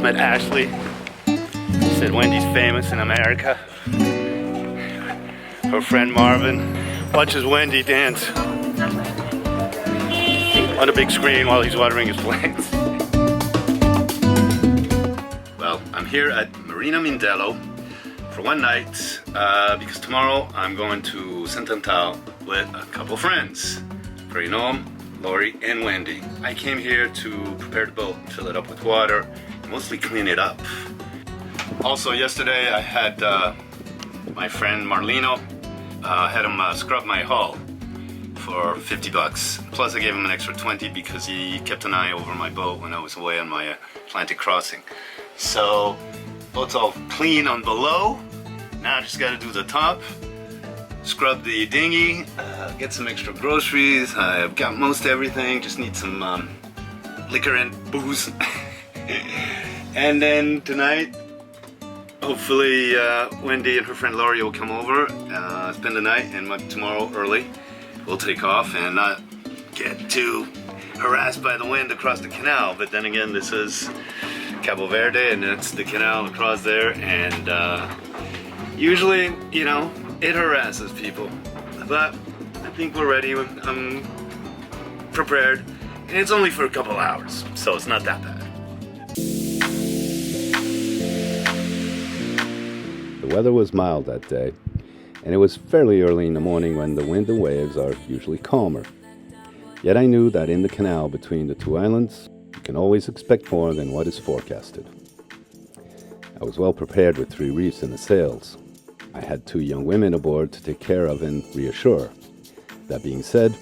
met Ashley. She said Wendy's famous in America. Her friend Marvin watches Wendy dance on a big screen while he's watering his plants. Well, I'm here at Marina Mindelo for one night because tomorrow I'm going to Santa Antao with a couple friends. For you know them, Lori and Wendy. I came here to prepare the boat, fill it up with water, and mostly clean it up. Also yesterday I had my friend Marlino, had him scrub my hull for 50 bucks. Plus I gave him an extra 20 because he kept an eye over my boat when I was away on my Atlantic crossing. So, boat's all clean on below. Now I just gotta do the top. Scrub the dinghy, get some extra groceries. I've got most everything, just need some liquor and booze. And then tonight, hopefully Wendy and her friend Lori will come over, spend the night, and tomorrow early we'll take off and not get too harassed by the wind across the canal. But then again, this is Cabo Verde and it's the canal across there, and usually, you know, it harasses people. But I think we're ready. I'm prepared, and it's only for a couple hours, so it's not that bad. The weather was mild that day, and it was fairly early in the morning when the wind and waves are usually calmer. Yet I knew that in the canal between the two islands, you can always expect more than what is forecasted. I was well prepared with 3 reefs and the sails. I had 2 young women aboard to take care of and reassure. That being said,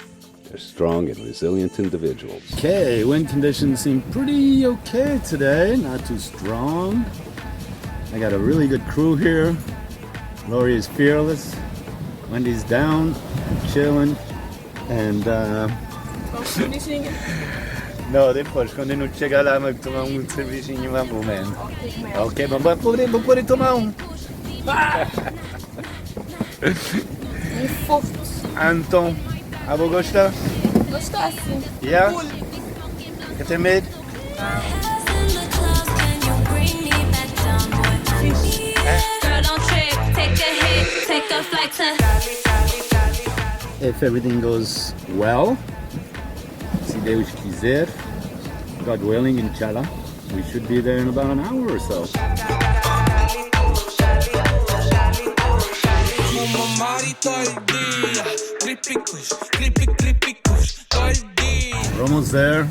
they're strong and resilient individuals. Okay, wind conditions seem pretty okay today, not too strong. I got a really good crew here. Lori is fearless. Wendy's down, chilling, and no, depois, quando não chegar lá, vai tomar cervejinho lá, man. Ok, vamos poder tomar Fofo. Antão, a vou gostar? Gostar sim. Yeah? Quer ter medo? If everything goes well, se Deus quiser, God willing, inshallah, we should be there in about an hour or so. We're almost there.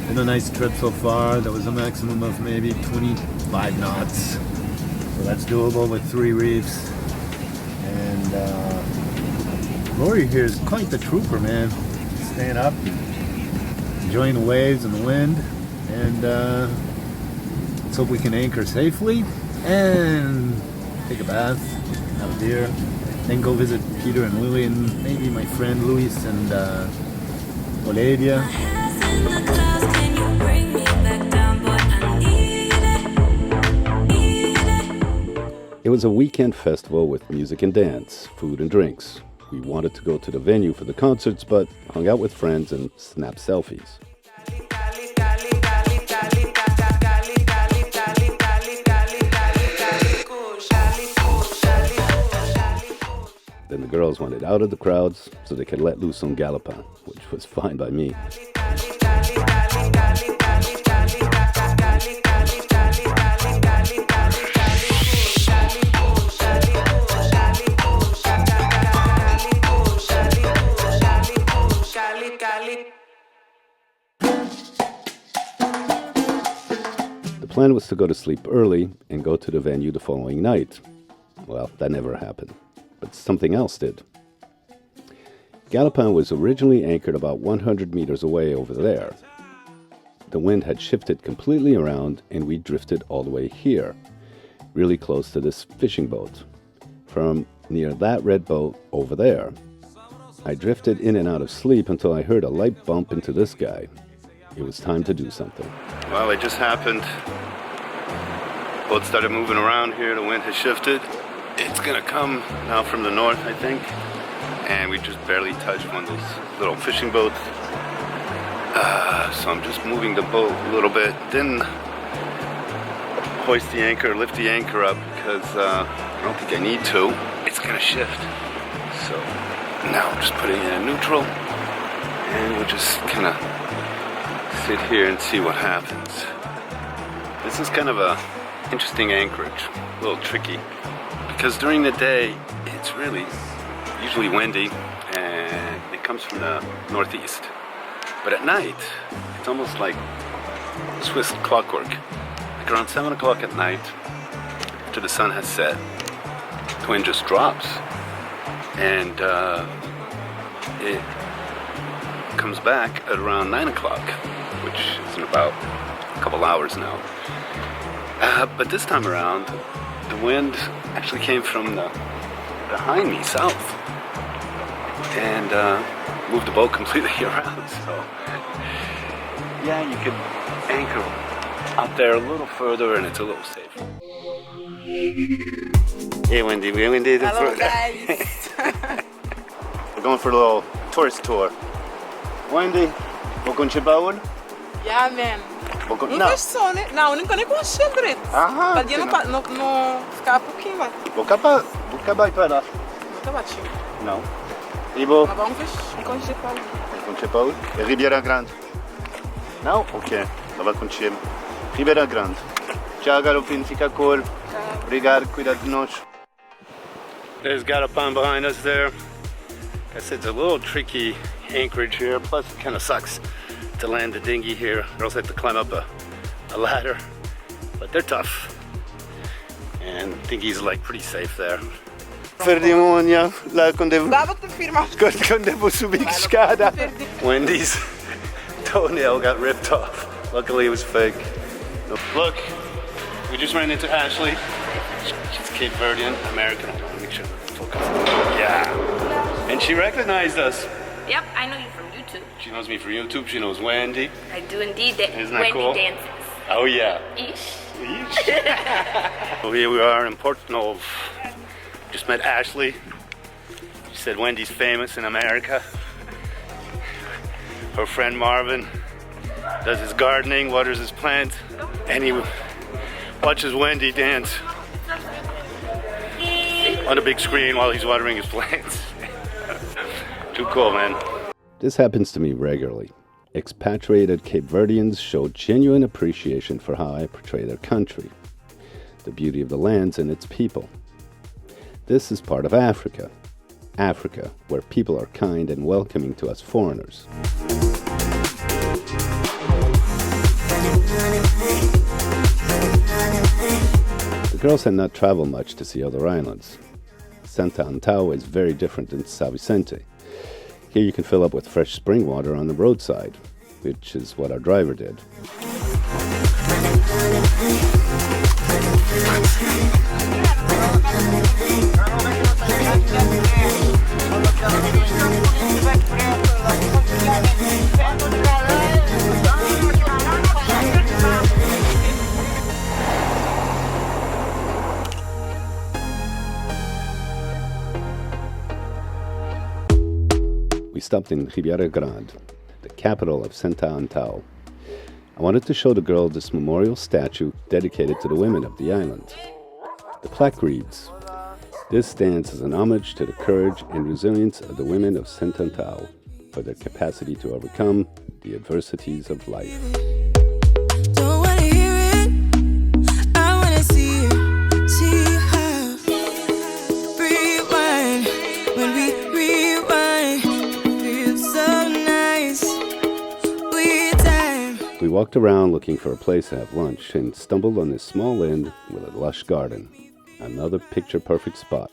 Been a nice trip so far. There was a maximum of maybe 25 knots. So that's doable with 3 reefs. And Lori here is quite the trooper, man. Staying up, enjoying the waves and the wind. And let's hope we can anchor safely and take a bath, have a beer, then go visit Peter and Lily and maybe my friend Luis and Olivia. It was a weekend festival with music and dance, food and drinks. We wanted to go to the venue for the concerts, but hung out with friends and snapped selfies. Then the girls wanted out of the crowds so they could let loose on Galopin, which was fine by me. The plan was to go to sleep early and go to the venue the following night. Well, that never happened, but something else did. Galopin was originally anchored about 100 meters away over there. The wind had shifted completely around and we drifted all the way here, really close to this fishing boat, from near that red boat over there. I drifted in and out of sleep until I heard a light bump into this guy. It was time to do something. Well, it just happened. Boat started moving around here, the wind has shifted. It's gonna come now from the north, I think. And we just barely touched one of those little fishing boats. So I'm just moving the boat a little bit. Didn't hoist the anchor, lift the anchor up because I don't think I need to. It's gonna shift. So now I'm just putting it in neutral, and we'll just kind of sit here and see what happens. This is kind of a interesting anchorage, a little tricky, because during the day it's really usually windy and it comes from the northeast. But at night, it's almost like Swiss clockwork. Like around 7 o'clock at night, after the sun has set, the wind just drops, and it comes back at around 9 o'clock, which is in about a couple hours now. But this time around, the wind actually came from behind me, south, and moved the boat completely around. So yeah, you could anchor out there a little further, and it's a little safer. Hey Wendy, Hello guys. We're going for a little tourist tour. Wendy, vou com Chibawul? Yeah, man. Não fez som, né? Não, nunca nem conheci direito. Aham. Podia não ficar pouquinho lá. Vou acabar para lá. Nunca bati. Não. E vou Mas vamos ver com Chibawul. com Chibawul? É Ribeira Grande. Não? Ok. Lá com Chib. Ribeira Grande. Tchau, Galopin, fica cool. Obrigado, cuida de nós. There's Galopin behind us there. Like I said, it's a little tricky anchorage here, plus it kind of sucks to land the dinghy here. Girls have to climb up a ladder, but they're tough. And dinghy's like pretty safe there. Ferdimonja, lá quando devo subir a escada. Wendy's toenail got ripped off. Luckily it was fake. Look, we just ran into Ashley. She's Cape Verdean, American. I want to make sure to focus. Yeah. And she recognized us. Yep, I know you from YouTube. She knows me from YouTube. She knows Wendy. I do indeed. Isn't that Wendy cool? dances. Oh yeah. Ish. So here we are in Port Nove. Just met Ashley. She said Wendy's famous in America. Her friend Marvin does his gardening, waters his plants, and he watches Wendy dance on a big screen while he's watering his plants. Too cool, man. This happens to me regularly. Expatriated Cape Verdeans show genuine appreciation for how I portray their country, the beauty of the lands and its people. This is part of Africa. Africa, where people are kind and welcoming to us foreigners. The girls had not traveled much to see other islands. Santa Antao is very different than São Vicente. Here you can fill up with fresh spring water on the roadside, which is what our driver did. We stopped in Ribeira Grande, the capital of Santa Antao. I wanted to show the girl this memorial statue dedicated to the women of the island. The plaque reads, "This stands as an homage to the courage and resilience of the women of Santa Antao for their capacity to overcome the adversities of life." Don't wanna hear it, I wanna see it. See how rewind, when we rewind, feels so nice. We walked around looking for a place to have lunch and stumbled on this small inn with a lush garden. Another picture-perfect spot.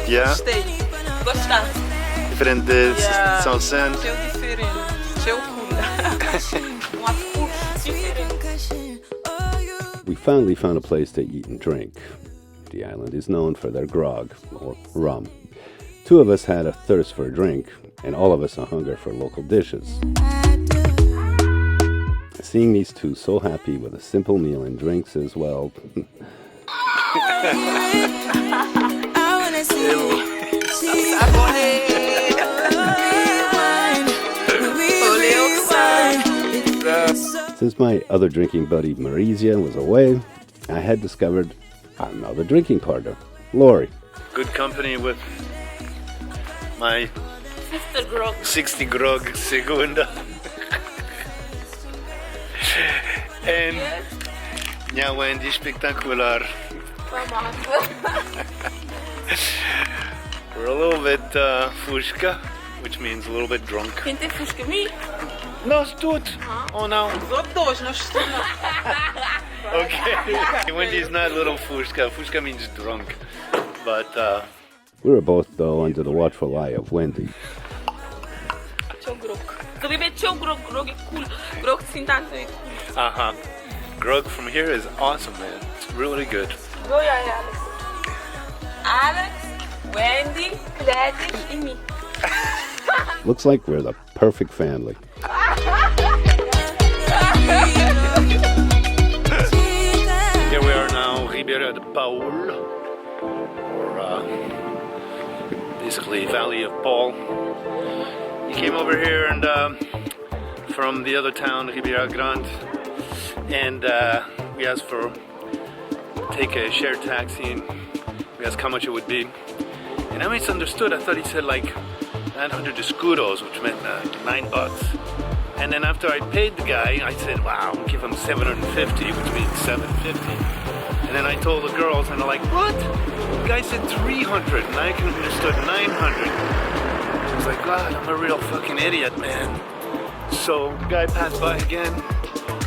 Yeah, Gostei. Gostar. diferente de São Santo. Cheio diferente. Cheio cool. Diferente. We finally found a place to eat and drink. The island is known for their grog, or rum. Two of us had a thirst for a drink, and all of us a hunger for local dishes. Seeing these two so happy with a simple meal and drinks as well. Since my other drinking buddy Marizia was away, I had discovered another drinking partner, Lori. Good company with my 60 grog segunda. And yeah, Wendy, spectacular. We're a little bit fushka, which means a little bit drunk. Quem tem fusca? Me? Nós tudo. Oh no. Os dois, nós estamos. Okay. Wendy's not a little fushka. Fushka means drunk. But We were both, though, under the watchful eye of Wendy. grog from here is awesome, man. It's really good. Alex, Wendy, Gladys and me. Looks like we're the perfect family. Here we are now, Ribeira de Paul, or basically Valley of Paul. He came over here and from the other town, Ribeira Grande, and we asked for take a shared taxi. And we asked how much it would be, and I misunderstood. I thought he said like 900 escudos, which meant $9. And then after I paid the guy, I said, wow, I'll give him 750, which means 750. And then I told the girls, and they're like, what? The guy said 300, and I understood 900. I was like, God, I'm a real fucking idiot, man. So the guy passed by again,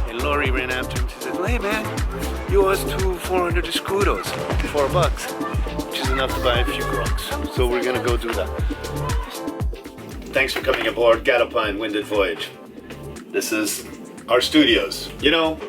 and Lori ran after him. She said, hey man, you owe us 400 escudos, $4, which is enough to buy a few grogs. So we're gonna go do that. Thanks for coming aboard Galopin Winded Voyage. This is our studios. You know,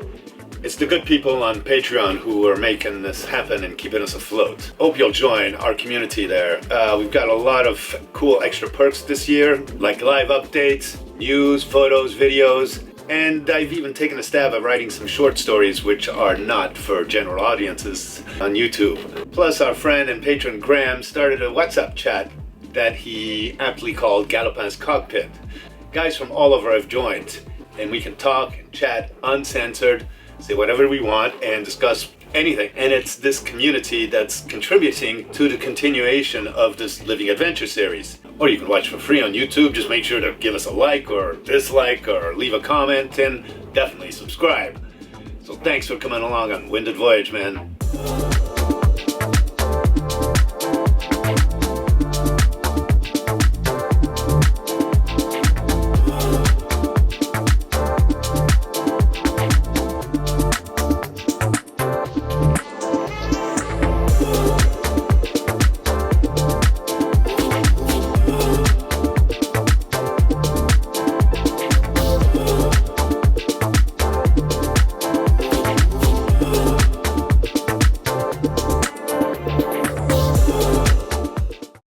it's the good people on Patreon who are making this happen and keeping us afloat. Hope you'll join our community there. We've got a lot of cool extra perks this year, like live updates, news, photos, videos, and I've even taken a stab at writing some short stories which are not for general audiences on YouTube. Plus, our friend and patron Graham started a WhatsApp chat that he aptly called Galopin's Cockpit. Guys from all over have joined, and we can talk and chat uncensored, say whatever we want, and discuss anything. And it's this community that's contributing to the continuation of this Living Adventure series. Or you can watch for free on YouTube. Just make sure to give us a like or dislike or leave a comment, and definitely subscribe. So thanks for coming along on Winded Voyage, man.